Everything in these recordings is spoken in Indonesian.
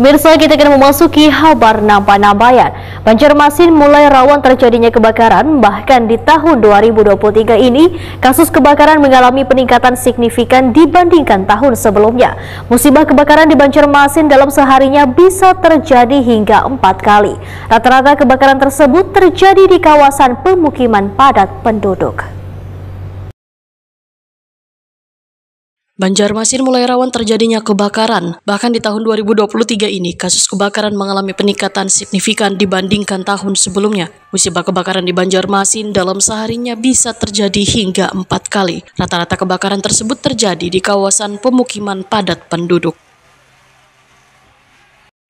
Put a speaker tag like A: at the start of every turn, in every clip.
A: Pemirsa, kita akan memasuki kabar Nambayan. Banjarmasin mulai rawan terjadinya kebakaran, bahkan di tahun 2023 ini, kasus kebakaran mengalami peningkatan signifikan dibandingkan tahun sebelumnya. Musibah kebakaran di Banjarmasin dalam seharinya bisa terjadi hingga 4 kali. Rata-rata kebakaran tersebut terjadi di kawasan pemukiman padat penduduk.
B: Banjarmasin mulai rawan terjadinya kebakaran. Bahkan di tahun 2023 ini, kasus kebakaran mengalami peningkatan signifikan dibandingkan tahun sebelumnya. Musibah kebakaran di Banjarmasin dalam seharinya bisa terjadi hingga 4 kali. Rata-rata kebakaran tersebut terjadi di kawasan pemukiman padat penduduk.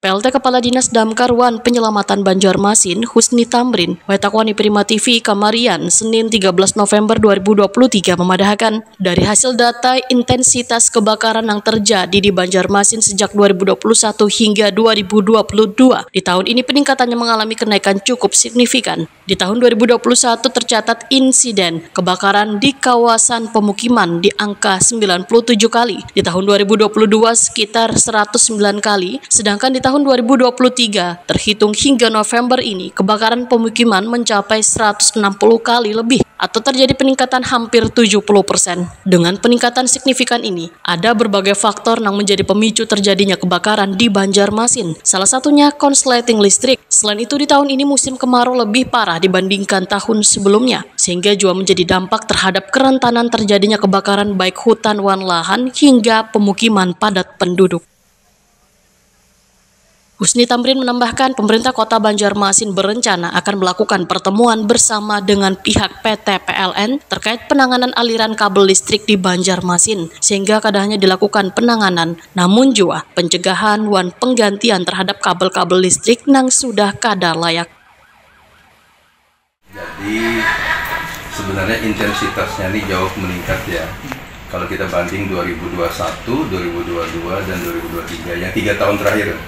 B: PLT Kepala Dinas Damkar Wan Penyelamatan Banjarmasin, Husni Tamrin, Wetakwani Prima TV Kamarian, Senin 13 November 2023 memadahkan, dari hasil data intensitas kebakaran yang terjadi di Banjarmasin sejak 2021 hingga 2022, di tahun ini peningkatannya mengalami kenaikan cukup signifikan. Di tahun 2021 tercatat insiden kebakaran di kawasan pemukiman di angka 97 kali, di tahun 2022 sekitar 109 kali, sedangkan di tahun 2023 terhitung hingga November ini kebakaran pemukiman mencapai 160 kali lebih atau terjadi peningkatan hampir 70%. Dengan peningkatan signifikan ini, ada berbagai faktor yang menjadi pemicu terjadinya kebakaran di Banjarmasin. Salah satunya konsleting listrik. Selain itu di tahun ini musim kemarau lebih parah dibandingkan tahun sebelumnya, sehingga juga menjadi dampak terhadap kerentanan terjadinya kebakaran baik hutan wan lahan hingga pemukiman padat penduduk. Husni Tamrin menambahkan, pemerintah kota Banjarmasin berencana akan melakukan pertemuan bersama dengan pihak PT PLN terkait penanganan aliran kabel listrik di Banjarmasin, sehingga kada hanya dilakukan penanganan, namun juga pencegahan dan penggantian terhadap kabel-kabel listrik yang sudah kada layak.
C: Jadi sebenarnya intensitasnya ini jauh meningkat ya. Kalau kita banding 2021, 2022, dan 2023, yang 3 tahun terakhir.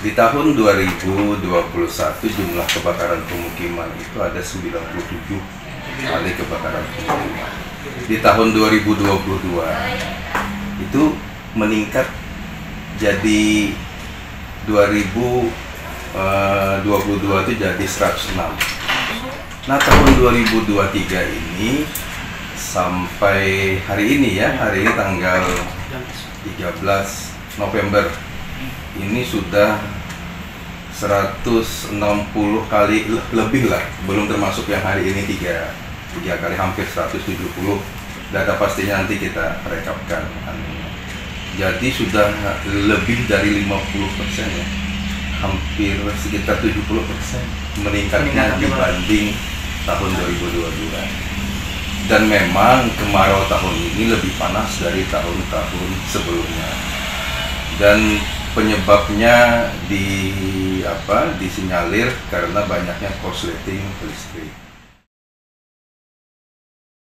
C: Di tahun 2021 jumlah kebakaran pemukiman itu ada 97 kali kebakaran pemukiman. Di tahun 2022 itu meningkat jadi 2022 itu jadi 106. Nah, tahun 2023 ini sampai hari ini ya, hari ini tanggal 13 November ini sudah 160 kali lebih lah, belum termasuk yang hari ini tiga kali, hampir 170. Data pastinya nanti kita rekapkan. Jadi sudah lebih dari 50% ya, hampir sekitar 70% meningkatnya dibanding tahun 2022. Dan memang kemarau tahun ini lebih panas dari tahun-tahun sebelumnya. Dan penyebabnya disinyalir karena banyaknya korsleting listrik.